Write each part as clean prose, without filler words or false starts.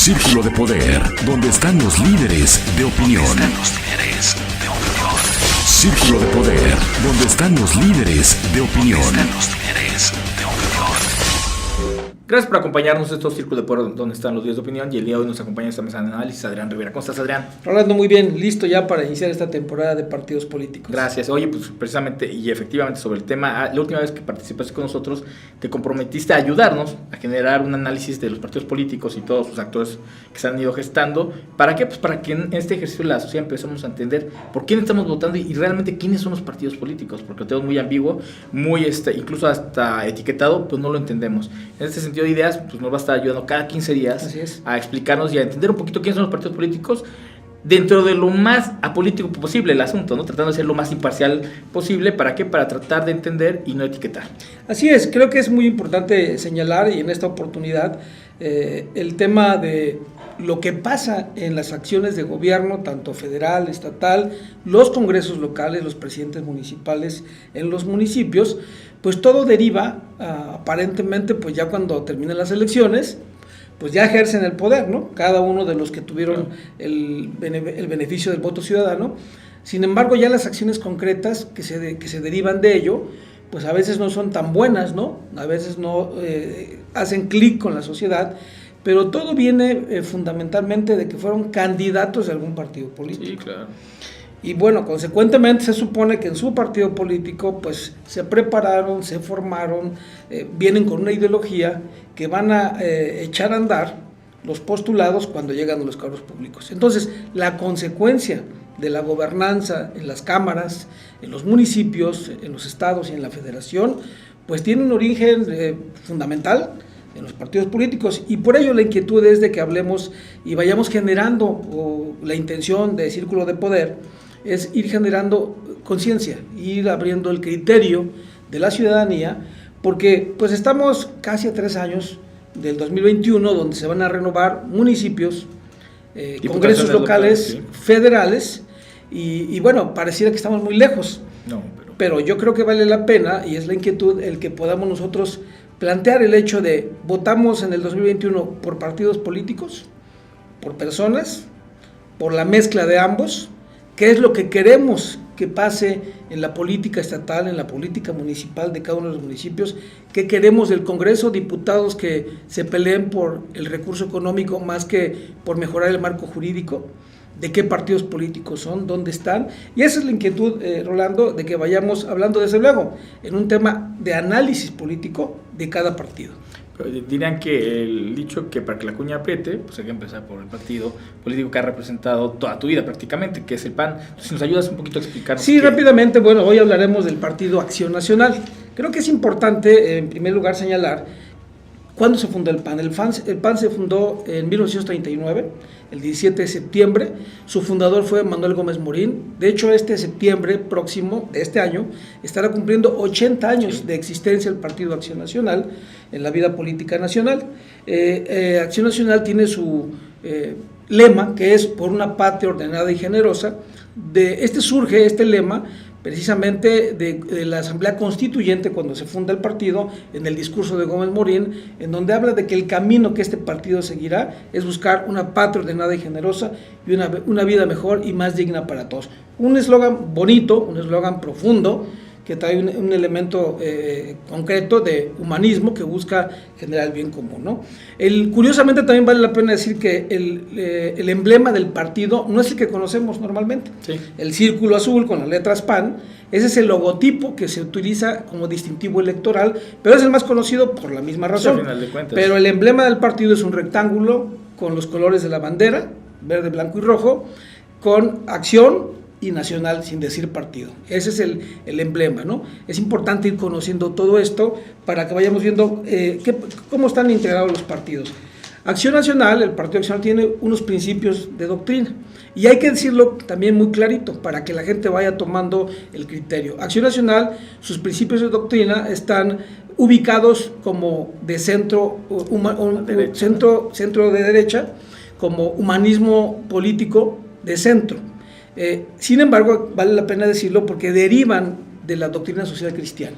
Círculo de Poder, donde están los líderes de opinión. Círculo de Poder, donde están los líderes de opinión. Gracias por acompañarnos en estos Círculos de Poder donde están los líderes de opinión, y el día de hoy nos acompaña en esta mesa de análisis Adrián Rivera. ¿Cómo estás, Adrián? Rolando, muy bien, listo ya para iniciar esta temporada de partidos políticos. Gracias. Oye, pues precisamente y efectivamente sobre el tema, la última vez que participaste con nosotros te comprometiste a ayudarnos a generar un análisis de los partidos políticos y todos sus actores que se han ido gestando. ¿Para qué? Pues para que en este ejercicio de la sociedad empecemos a entender por quién estamos votando y realmente quiénes son los partidos políticos, porque lo tenemos muy ambiguo, muy incluso hasta etiquetado, pues no lo entendemos. En este sentido de ideas, pues nos va a estar ayudando cada 15 días a explicarnos y a entender un poquito quiénes son los partidos políticos dentro de lo más apolítico posible el asunto, ¿no? Tratando de ser lo más imparcial posible. ¿Para qué? Para tratar de entender y no etiquetar. Así es, creo que es muy importante señalar, y en esta oportunidad, el tema de lo que pasa en las acciones de gobierno, tanto federal, estatal, los congresos locales, los presidentes municipales en los municipios, pues todo deriva, aparentemente, pues ya cuando terminan las elecciones, pues ya ejercen el poder, ¿no? Cada uno de los que tuvieron el beneficio del voto ciudadano. Sin embargo, ya las acciones concretas que se derivan de ello, pues a veces no son tan buenas, ¿no? A veces no hacen clic con la sociedad, pero todo viene fundamentalmente de que fueron candidatos de algún partido político. Sí, claro. Y bueno, consecuentemente se supone que en su partido político pues se prepararon, se formaron, vienen con una ideología que van a echar a andar los postulados cuando llegan a los cargos públicos. Entonces, la consecuencia de la gobernanza en las cámaras, en los municipios, en los estados y en la federación, pues tiene un origen fundamental en los partidos políticos, y por ello la inquietud es de que hablemos y vayamos generando, la intención de Círculo de Poder es ir generando conciencia, ir abriendo el criterio de la ciudadanía, porque pues estamos casi a 3 años del 2021, donde se van a renovar municipios, congresos locales, federales, y bueno, pareciera que estamos muy lejos, pero yo creo que vale la pena, y es la inquietud, el que podamos nosotros plantear el hecho de votamos en el 2021 por partidos políticos, por personas, por la mezcla de ambos. ¿Qué es lo que queremos que pase en la política estatal, en la política municipal de cada uno de los municipios? ¿Qué queremos del Congreso? Diputados que se peleen por el recurso económico más que por mejorar el marco jurídico. ¿De qué partidos políticos son? ¿Dónde están? Y esa es la inquietud, Rolando, de que vayamos hablando desde luego en un tema de análisis político de cada partido. Pero dirían que el dicho que para que la cuña apriete, pues hay que empezar por el partido político que ha representado toda tu vida prácticamente, que es el PAN. Entonces, si nos ayudas un poquito a explicarnos. Sí, rápidamente, bueno, hoy hablaremos del Partido Acción Nacional. Creo que es importante, en primer lugar, señalar cuándo se fundó el PAN. El PAN se fundó en 1939, el 17 de septiembre. Su fundador fue Manuel Gómez Morín. De hecho, este septiembre próximo de este año estará cumpliendo 80 años de existencia el Partido Acción Nacional en la vida política nacional. Acción Nacional tiene su lema, que es por una patria ordenada y generosa. Surge este lema precisamente de la Asamblea Constituyente, cuando se funda el partido, en el discurso de Gómez Morín, en donde habla de que el camino que este partido seguirá es buscar una patria ordenada y generosa y una vida mejor y más digna para todos. Un eslogan bonito, un eslogan profundo, que trae un elemento concreto de humanismo que busca generar el bien común, ¿no? Curiosamente también vale la pena decir que el emblema del partido no es el que conocemos normalmente. Sí. El círculo azul con las letras PAN, ese es el logotipo que se utiliza como distintivo electoral, pero es el más conocido por la misma razón. Sí, al final de cuentas. Pero el emblema del partido es un rectángulo con los colores de la bandera, verde, blanco y rojo, con acción y nacional, sin decir partido. Ese es el emblema, ¿no? Es importante ir conociendo todo esto para que vayamos viendo cómo están integrados los partidos. Acción Nacional, el Partido Acción Nacional tiene unos principios de doctrina, y hay que decirlo también muy clarito para que la gente vaya tomando el criterio. Acción Nacional, sus principios de doctrina están ubicados como de centro de derecha, como humanismo político de centro. Sin embargo, vale la pena decirlo porque derivan de la doctrina social cristiana.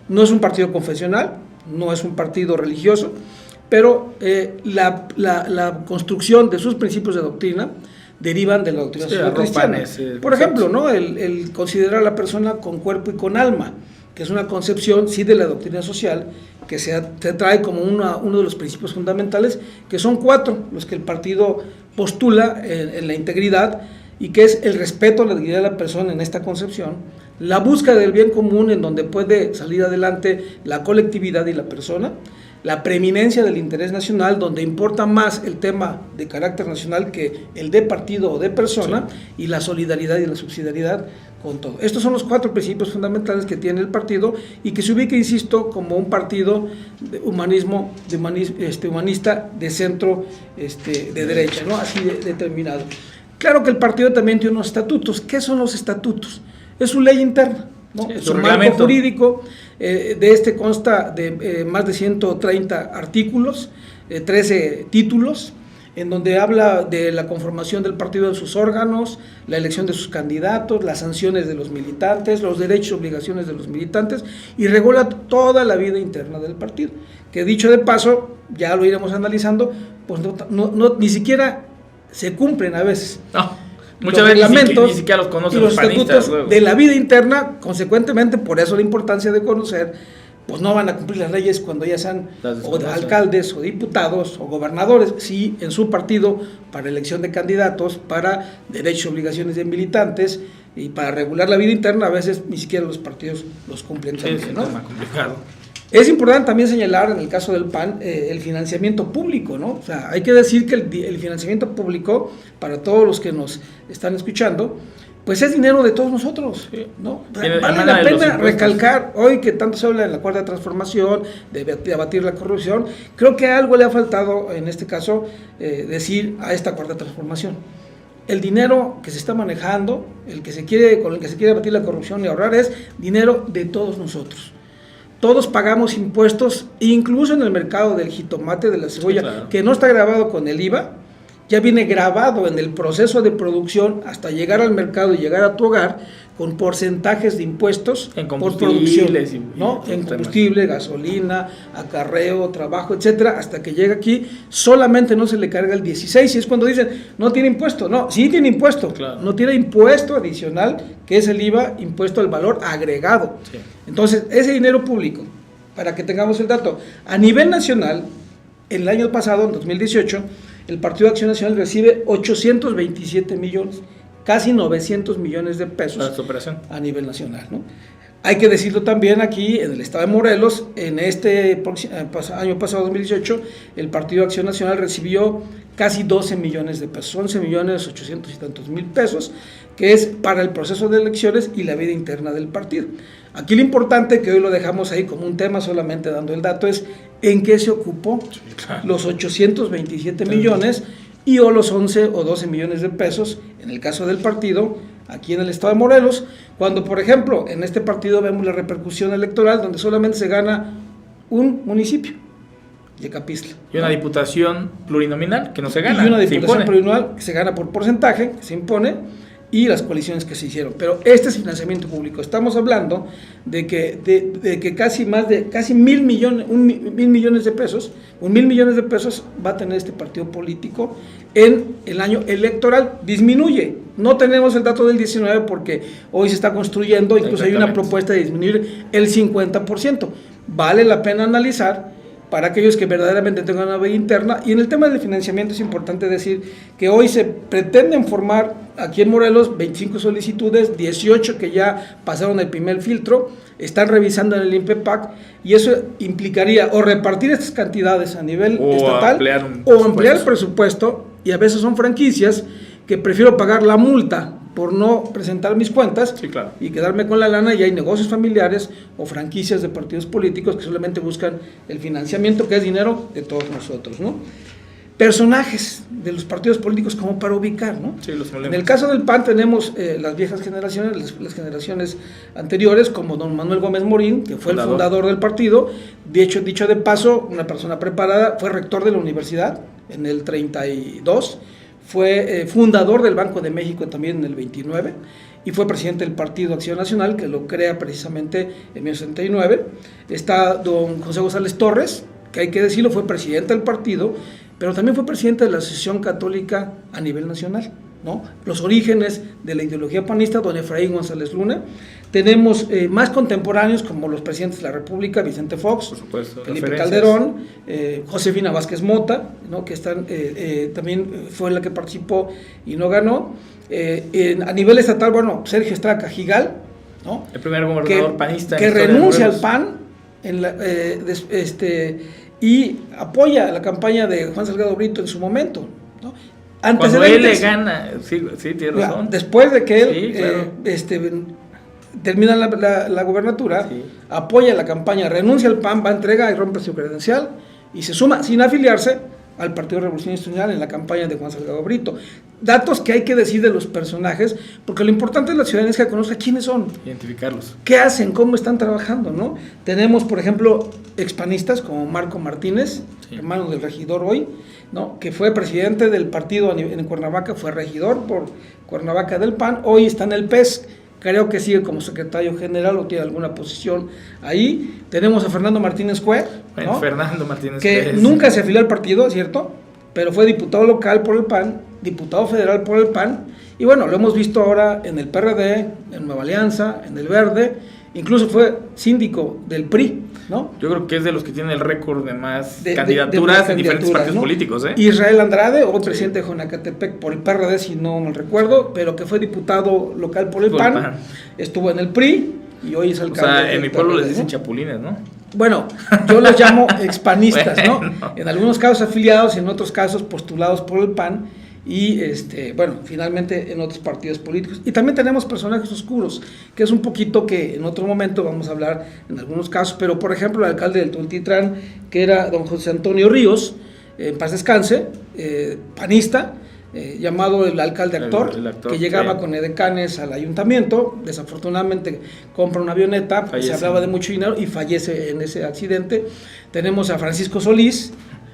No es un partido confesional, no es un partido religioso, pero la construcción de sus principios de doctrina derivan de la doctrina social cristiana. Por ejemplo, ¿no? el considerar a la persona con cuerpo y con alma, que es una concepción, sí, de la doctrina social, que se trae como uno de los principios fundamentales, que son 4 los que el partido postula en la integridad, y que es el respeto a la dignidad de la persona en esta concepción, la búsqueda del bien común en donde puede salir adelante la colectividad y la persona, la preeminencia del interés nacional, donde importa más el tema de carácter nacional que el de partido o de persona, sí, y la solidaridad y la subsidiariedad con todo. Estos son los 4 principios fundamentales que tiene el partido y que se ubica, insisto, como un partido de humanista de centro, de derecha, ¿no? Así determinado. Claro que el partido también tiene unos estatutos. ¿Qué son los estatutos? Es su ley interna, ¿no? Es un marco jurídico. De consta de más de 130 artículos, 13 títulos, en donde habla de la conformación del partido en sus órganos, la elección de sus candidatos, las sanciones de los militantes, los derechos y obligaciones de los militantes, y regula toda la vida interna del partido, que dicho de paso, ya lo iremos analizando, pues ni siquiera se cumplen a veces. No. Muchas veces ni siquiera los conocen los estatutos de la vida interna. Consecuentemente, por eso la importancia de conocer, pues no van a cumplir las leyes cuando ya sean alcaldes o diputados o gobernadores, sí, en su partido, para elección de candidatos, para derechos y obligaciones de militantes y para regular la vida interna. A veces ni siquiera los partidos los cumplen también, sí, ¿no? Es más complicado. Es importante también señalar, en el caso del PAN, el financiamiento público, ¿no? O sea, hay que decir que el financiamiento público, para todos los que nos están escuchando, pues es dinero de todos nosotros, ¿no? Vale la pena recalcar, hoy que tanto se habla de la cuarta transformación, de abatir la corrupción, creo que algo le ha faltado, en este caso, decir a esta cuarta transformación. El dinero que se está manejando, con el que se quiere abatir la corrupción y ahorrar, es dinero de todos nosotros. Todos pagamos impuestos, incluso en el mercado del jitomate, de la cebolla, sí, claro, que no está grabado con el IVA, ya viene grabado en el proceso de producción hasta llegar al mercado y llegar a tu hogar, con porcentajes de impuestos por producción, ¿no? En combustible, gasolina, acarreo, trabajo, etcétera, hasta que llega aquí. Solamente no se le carga el 16, y es cuando dicen, no tiene impuesto. No, sí tiene impuesto, claro, no tiene impuesto adicional, que es el IVA, impuesto al valor agregado. Sí. Entonces, ese dinero público, para que tengamos el dato, a nivel nacional, el año pasado, en 2018, el Partido de Acción Nacional recibe 827 millones, casi 900 millones de pesos a nivel nacional, ¿no? Hay que decirlo también aquí, en el estado de Morelos, en este año pasado, 2018, el Partido de Acción Nacional recibió casi 12 millones de pesos, 11 millones 800 y tantos mil pesos, que es para el proceso de elecciones y la vida interna del partido. Aquí lo importante, que hoy lo dejamos ahí como un tema, solamente dando el dato, es en qué se ocupó los 827 millones y o los 11 o 12 millones de pesos, en el caso del partido, aquí en el estado de Morelos, cuando, por ejemplo, en este partido vemos la repercusión electoral, donde solamente se gana un municipio, Yecapistla. Y una diputación plurinominal que no se gana. Y una diputación plurinominal que se gana por porcentaje, que se impone, y las coaliciones que se hicieron. Pero este es financiamiento público. Estamos hablando de que casi $1,000 millones de pesos, $1,000 millones de pesos va a tener este partido político en el año electoral. Disminuye. No tenemos el dato del 19 porque hoy se está construyendo, incluso hay una propuesta de disminuir el 50%. Vale la pena analizar para aquellos que verdaderamente tengan una vida interna. Y en el tema del financiamiento es importante decir que hoy se pretenden formar aquí en Morelos 25 solicitudes, 18 que ya pasaron el primer filtro, están revisando en el INPEPAC, y eso implicaría o repartir estas cantidades a nivel estatal o ampliar el presupuesto, y a veces son franquicias que prefiero pagar la multa por no presentar mis cuentas, sí, claro, y quedarme con la lana, y hay negocios familiares o franquicias de partidos políticos que solamente buscan el financiamiento, que es dinero de todos nosotros, ¿no? Personajes de los partidos políticos como para ubicar, ¿no? Sí, en el caso del PAN tenemos las viejas generaciones, las generaciones anteriores, como don Manuel Gómez Morín, que fue el fundador del partido. Dicho de paso, una persona preparada, fue rector de la universidad en el 32, fue fundador del Banco de México también en el 29, y fue presidente del Partido Acción Nacional, que lo crea precisamente en 1969. Está don José González Torres, que hay que decirlo, fue presidente del partido, pero también fue presidente de la Asociación Católica a nivel nacional, ¿no? Los orígenes de la ideología panista, don Efraín González Luna. Tenemos más contemporáneos como los presidentes de la República, Vicente Fox, por supuesto, Felipe Calderón, Josefina Vázquez Mota, ¿no? Que están, también fue la que participó y no ganó. A nivel estatal, bueno, Sergio Estrada Cajigal, ¿no? El primer gobernador panista. Que renuncia al PAN y apoya la campaña de Juan Salgado Brito en su momento, ¿no? Cuando él le gana, sí, tiene razón. Después de que él sí, claro. termina la gobernatura, sí, apoya la campaña, renuncia al PAN, va a entregar y rompe su credencial y se suma sin afiliarse al Partido Revolución Institucional en la campaña de Juan Salgado Brito. Datos que hay que decir de los personajes, porque lo importante de la ciudadanía es que conozca quiénes son, identificarlos, qué hacen, cómo están trabajando, ¿no? Tenemos, por ejemplo, expanistas como Marco Martínez, sí, hermano del regidor hoy, ¿no? Que fue presidente del partido en Cuernavaca, fue regidor por Cuernavaca del PAN, hoy está en el PES, creo que sigue como secretario general o tiene alguna posición ahí. Tenemos a Fernando Martínez Cue, ¿no? Fernando Martínez que nunca se afilió al partido, ¿cierto? Pero fue diputado local por el PAN, diputado federal por el PAN, y bueno, lo hemos visto ahora en el PRD, en Nueva Alianza, en el Verde, incluso fue síndico del PRI, ¿no? Yo creo que es de los que tienen el récord de más candidaturas en diferentes partidos, ¿no?, políticos, ¿eh? Israel Andrade, o presidente de Jonacatepec por el PRD, si no mal recuerdo, pero que fue diputado local por el PAN, estuvo en el PRI y hoy es alcalde. O sea, en mi pueblo les dicen chapulines, ¿no? Bueno, yo los llamo expanistas, bueno, ¿no? En algunos casos afiliados, en otros casos postulados por el PAN y, bueno, finalmente en otros partidos políticos. Y también tenemos personajes oscuros, que es un poquito que en otro momento vamos a hablar en algunos casos, pero por ejemplo el alcalde del Tultitlán, que era don José Antonio Ríos, en paz descanse, panista, llamado el alcalde actor, que llegaba, sí, con edecanes al ayuntamiento, desafortunadamente compra una avioneta, se hablaba de mucho dinero y fallece en ese accidente. Tenemos a Francisco Solís,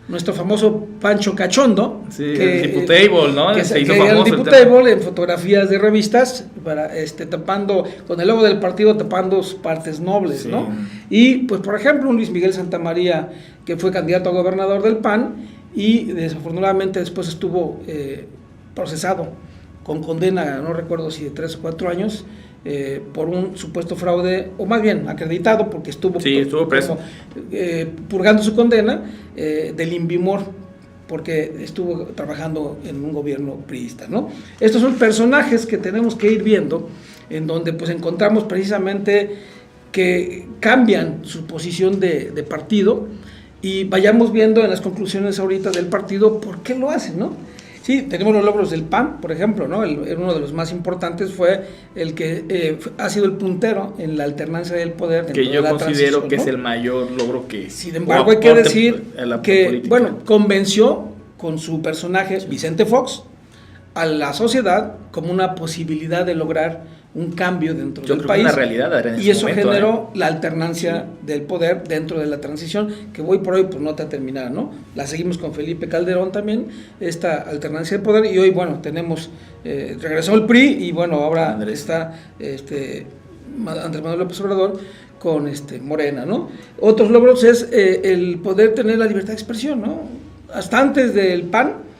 nuestro famoso Pancho Cachondo, sí, que el Diputable, ¿no? Que se hizo famoso, el Diputable en fotografías de revistas, para tapando, con el logo del partido tapando sus partes nobles, sí, ¿no? Y pues por ejemplo un Luis Miguel Santamaría, que fue candidato a gobernador del PAN y desafortunadamente después estuvo procesado con condena, no recuerdo si de 3 o 4 años, por un supuesto fraude, o más bien acreditado porque estuvo preso, purgando su condena del Inbimor, porque estuvo trabajando en un gobierno priista, ¿no? Estos son personajes que tenemos que ir viendo, en donde pues encontramos precisamente que cambian su posición de partido, y vayamos viendo en las conclusiones ahorita del partido por qué lo hacen, ¿no? Sí, tenemos los logros del PAN, por ejemplo, ¿no? Uno de los más importantes fue el que ha sido el puntero en la alternancia del poder. Que yo considero que, ¿no?, es el mayor logro que... Sin embargo, hay que decir que, política, bueno, convenció con su personaje, Vicente Fox, a la sociedad como una posibilidad de lograr un cambio dentro del país. Una realidad en y eso momento, generó la alternancia, sí, del poder dentro de la transición, que hoy por hoy pues no está terminada, ¿no? La seguimos con Felipe Calderón también, esta alternancia de poder, y hoy, bueno, tenemos, regresó el PRI, y bueno, ahora está Andrés Manuel López Obrador con Morena, ¿no? Otros logros es el poder tener la libertad de expresión, ¿no? Hasta antes del PAN,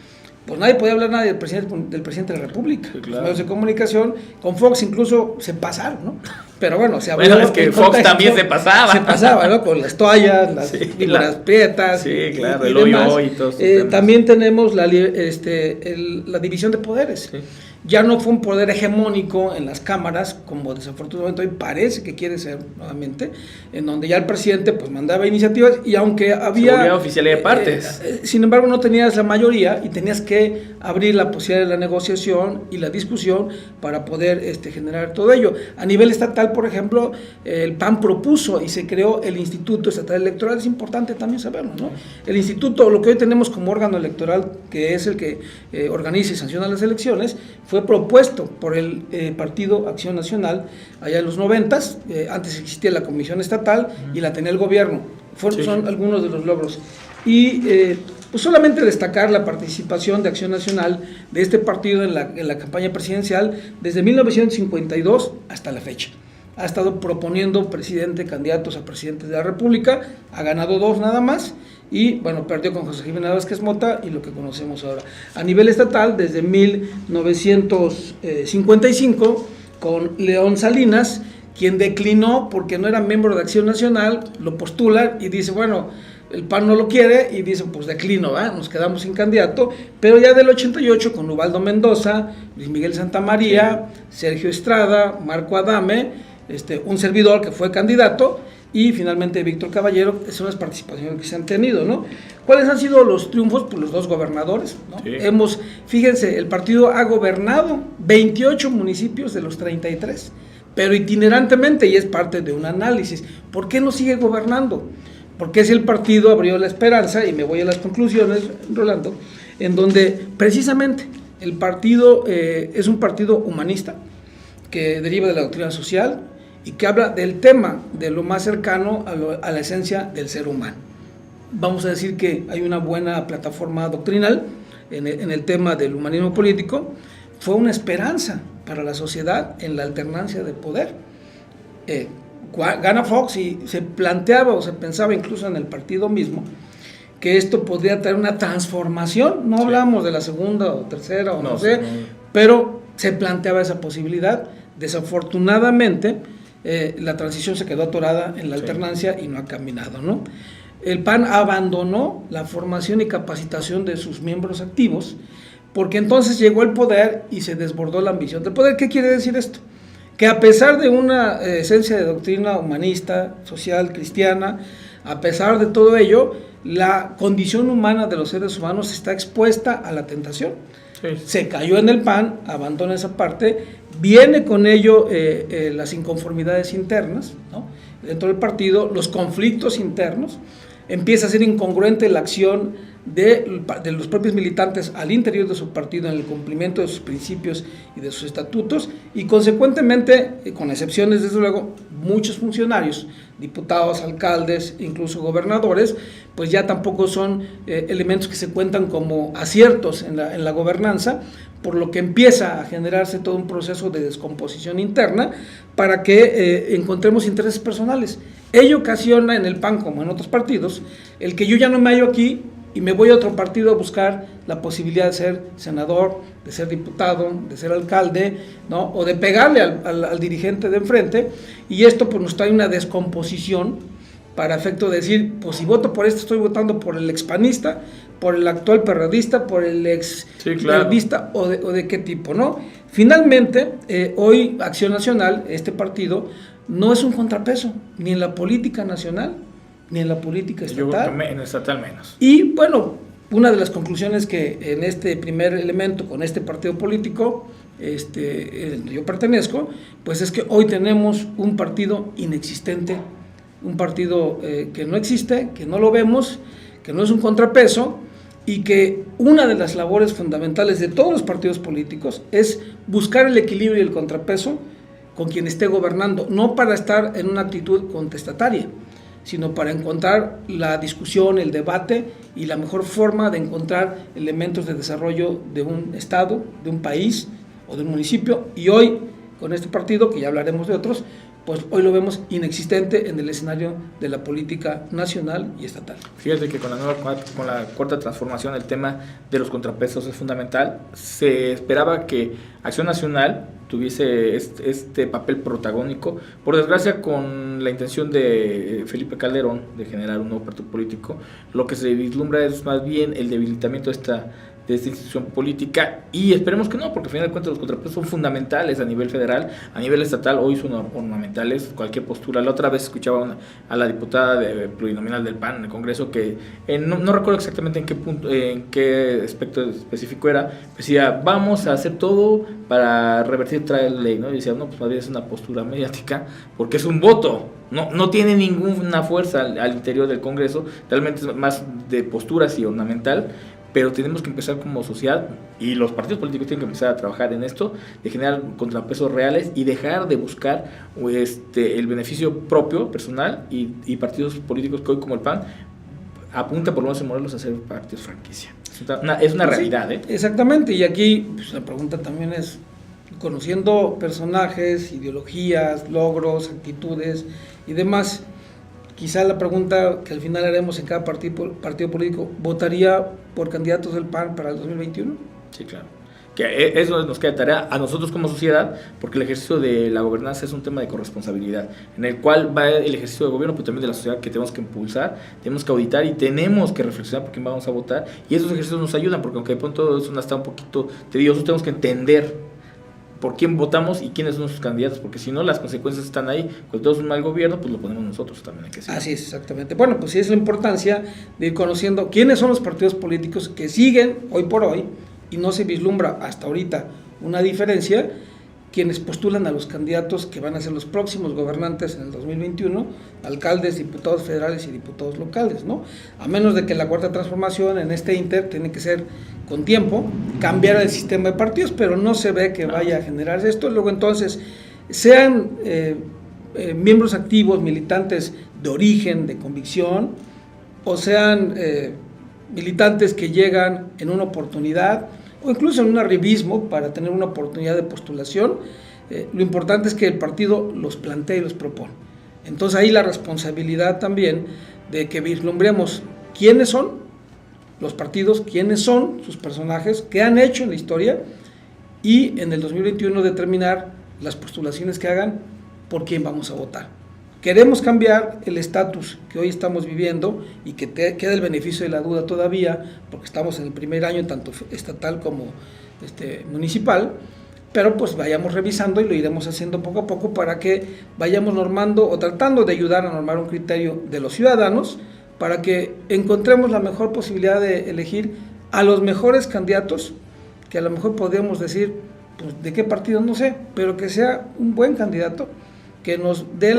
pues nadie podía hablar nada del presidente de la República. Sí, claro. Los medios de comunicación, con Fox incluso se pasaron, ¿no? Pero bueno, se hablaba. Bueno, es que Fox también se pasaba. Se pasaba, ¿no? Con las toallas, las víboras prietas. Sí, claro, el hoyo y todo eso. También tenemos la división de poderes. Sí. Ya no fue un poder hegemónico en las cámaras, como desafortunadamente hoy parece que quiere ser nuevamente, en donde ya el presidente pues mandaba iniciativas, y aunque había oficialidad de partes, sin embargo no tenías la mayoría y tenías que abrir la posibilidad de la negociación y la discusión para poder generar todo ello. A nivel estatal, por ejemplo, el PAN propuso y se creó el Instituto Estatal Electoral. Es importante también saberlo, ¿no? El instituto, lo que hoy tenemos como órgano electoral, que es el que organiza y sanciona las elecciones, fue propuesto por el Partido Acción Nacional allá en los 90s, antes existía la Comisión Estatal y la tenía el gobierno. Son algunos de los logros. Y pues solamente destacar la participación de Acción Nacional de este partido en la campaña presidencial desde 1952 hasta la fecha. Ha estado proponiendo candidatos a presidente de la República, ha ganado 2 nada más, y bueno, perdió con José Jiménez Vázquez Mota y lo que conocemos ahora. A nivel estatal, desde 1955, con León Salinas, quien declinó porque no era miembro de Acción Nacional, lo postula y dice, bueno, el PAN no lo quiere, y dice, pues declino, nos quedamos sin candidato, pero ya del 88, con Ubaldo Mendoza, Luis Miguel Santamaría, Sergio Estrada, Marco Adame, un servidor que fue candidato, y finalmente Víctor Caballero, son las participaciones que se han tenido, ¿no? ¿Cuáles han sido los triunfos? Pues los dos gobernadores, ¿no? Sí. Fíjense, el partido ha gobernado 28 municipios de los 33, pero itinerantemente, y es parte de un análisis. ¿Por qué no sigue gobernando? Porque si el partido abrió la esperanza, y me voy a las conclusiones, Rolando, en donde precisamente el partido es un partido humanista, que deriva de la doctrina social, y que habla del tema de lo más cercano a la esencia del ser humano. Vamos a decir que hay una buena plataforma doctrinal en el tema del humanismo político. Fue una esperanza para la sociedad en la alternancia de poder. Gana Fox y se planteaba o se pensaba incluso en el partido mismo que esto podría traer una transformación. No hablamos de la segunda o tercera o no sé, pero se planteaba esa posibilidad. Desafortunadamente, la transición se quedó atorada en la alternancia y no ha caminado, ¿no? El PAN abandonó la formación y capacitación de sus miembros activos, porque entonces llegó el poder y se desbordó la ambición del poder. ¿Qué quiere decir esto? Que a pesar de una esencia de doctrina humanista, social, cristiana, a pesar de todo ello, la condición humana de los seres humanos está expuesta a la tentación. Sí. Se cayó en el PAN, abandona esa parte, viene con ello las inconformidades internas, ¿no? Dentro del partido, los conflictos internos, empieza a ser incongruente la acción de los propios militantes al interior de su partido en el cumplimiento de sus principios y de sus estatutos, y consecuentemente, con excepciones desde luego, muchos funcionarios, diputados, alcaldes, incluso gobernadores, pues ya tampoco son elementos que se cuentan como aciertos en la gobernanza, por lo que empieza a generarse todo un proceso de descomposición interna para que encontremos intereses personales. Ello ocasiona en el PAN, como en otros partidos, el que yo ya no me hallo aquí y me voy a otro partido a buscar la posibilidad de ser senador, de ser diputado, de ser alcalde, ¿no? O de pegarle al dirigente de enfrente, y esto pues nos trae una descomposición para efecto de decir, pues si voto por esto estoy votando por el expanista, por el actual perredista, por el ex perredista, o de qué tipo, ¿no? Finalmente, hoy Acción Nacional, este partido, no es un contrapeso, ni en la política nacional, ni en la política estatal. Yo creo que en estatal menos. Y bueno, una de las conclusiones que en este primer elemento, con este partido político, yo pertenezco, pues es que hoy tenemos un partido inexistente, un partido que no existe, que no lo vemos, que no es un contrapeso, y que una de las labores fundamentales de todos los partidos políticos es buscar el equilibrio y el contrapeso con quien esté gobernando, no para estar en una actitud contestataria, sino para encontrar la discusión, el debate y la mejor forma de encontrar elementos de desarrollo de un estado, de un país o de un municipio. Y hoy, con este partido, que ya hablaremos de otros, pues hoy lo vemos inexistente en el escenario de la política nacional y estatal. Fíjate que con la cuarta transformación el tema de los contrapesos es fundamental. Se esperaba que Acción Nacional tuviese este papel protagónico. Por desgracia, con la intención de Felipe Calderón de generar un nuevo partido político, lo que se vislumbra es más bien el debilitamiento de esta institución política, y esperemos que no, porque al final de cuentas los contrapesos son fundamentales a nivel federal, a nivel estatal hoy son ornamentales, cualquier postura. La otra vez escuchaba a la diputada plurinominal del PAN en el Congreso que no recuerdo exactamente en qué punto, en qué aspecto específico era, decía, vamos a hacer todo para revertir, traer la ley, ¿no? Y decía, no, pues más bien es una postura mediática, porque es un voto, no tiene ninguna fuerza al interior del Congreso, realmente es más de posturas y ornamental. Pero tenemos que empezar como sociedad, y los partidos políticos tienen que empezar a trabajar en esto, de generar contrapesos reales y dejar de buscar el beneficio propio, personal, y partidos políticos que hoy, como el PAN, apunta por lo menos en Morelos a ser partidos franquicia. Es una realidad, ¿eh? Exactamente, y aquí pues, la pregunta también es, conociendo personajes, ideologías, logros, actitudes y demás, quizá la pregunta que al final haremos en cada partido político, ¿votaría por candidatos del PAN para el 2021? Sí, claro. Que eso nos queda de tarea a nosotros como sociedad, porque el ejercicio de la gobernanza es un tema de corresponsabilidad, en el cual va el ejercicio de gobierno, pero también de la sociedad, que tenemos que impulsar, tenemos que auditar y tenemos que reflexionar por quién vamos a votar, y esos ejercicios nos ayudan, porque aunque de pronto eso está un poquito tedioso, tenemos que entender por quién votamos y quiénes son nuestros candidatos, porque si no las consecuencias están ahí. Cuando tenemos un mal gobierno, pues lo ponemos nosotros también, hay que decir. Así es, exactamente. Bueno, pues sí es la importancia de ir conociendo quiénes son los partidos políticos que siguen hoy por hoy, y no se vislumbra hasta ahorita una diferencia, quienes postulan a los candidatos que van a ser los próximos gobernantes en el 2021, alcaldes, diputados federales y diputados locales, ¿no? A menos de que la Cuarta Transformación en este inter tiene que ser con tiempo, cambiar el sistema de partidos, pero no se ve que vaya a generar esto. Luego entonces, sean miembros activos, militantes de origen, de convicción, o sean militantes que llegan en una oportunidad, o incluso en un arribismo para tener una oportunidad de postulación, lo importante es que el partido los plantea y los propone. Entonces ahí la responsabilidad también de que vislumbremos quiénes son los partidos, quiénes son sus personajes, qué han hecho en la historia, y en el 2021 determinar las postulaciones que hagan, por quién vamos a votar. Queremos cambiar el estatus que hoy estamos viviendo y que queda el beneficio de la duda todavía, porque estamos en el primer año, tanto estatal como municipal, pero pues vayamos revisando y lo iremos haciendo poco a poco para que vayamos normando o tratando de ayudar a normar un criterio de los ciudadanos para que encontremos la mejor posibilidad de elegir a los mejores candidatos, que a lo mejor podemos decir, pues de qué partido no sé, pero que sea un buen candidato, que nos dé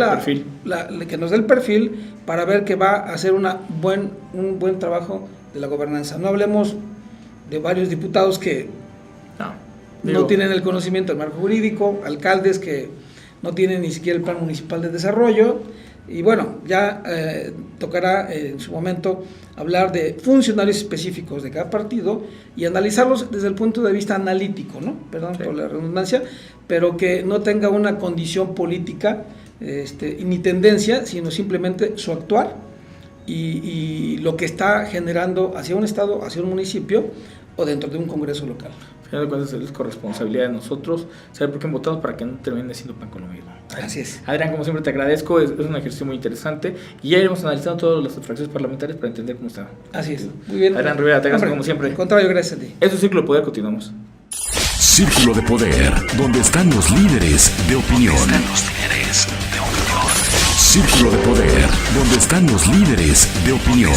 que nos dé el perfil para ver que va a hacer un buen trabajo de la gobernanza. No hablemos de varios diputados que no tienen el conocimiento del marco jurídico, alcaldes que no tienen ni siquiera el plan municipal de desarrollo, y bueno, ya tocará en su momento hablar de funcionarios específicos de cada partido y analizarlos desde el punto de vista analítico, ¿no? Perdón por la redundancia, pero que no tenga una condición política ni tendencia, sino simplemente su actuar y lo que está generando hacia un estado, hacia un municipio o dentro de un congreso local. Al final de cuentas es corresponsabilidad de nosotros saber por qué votamos para que no termine siendo pan con lo mismo. Así es. Adrián, como siempre te agradezco, es un ejercicio muy interesante y ya iremos analizando todas las fracciones parlamentarias para entender cómo está. Así es, muy bien. Adrián Rivera, te agradezco como siempre. Al contrario, gracias a ti. Eso es Círculo de Poder, continuamos. Círculo de Poder, donde están los líderes de opinión. Círculo de Poder, donde están los líderes de opinión.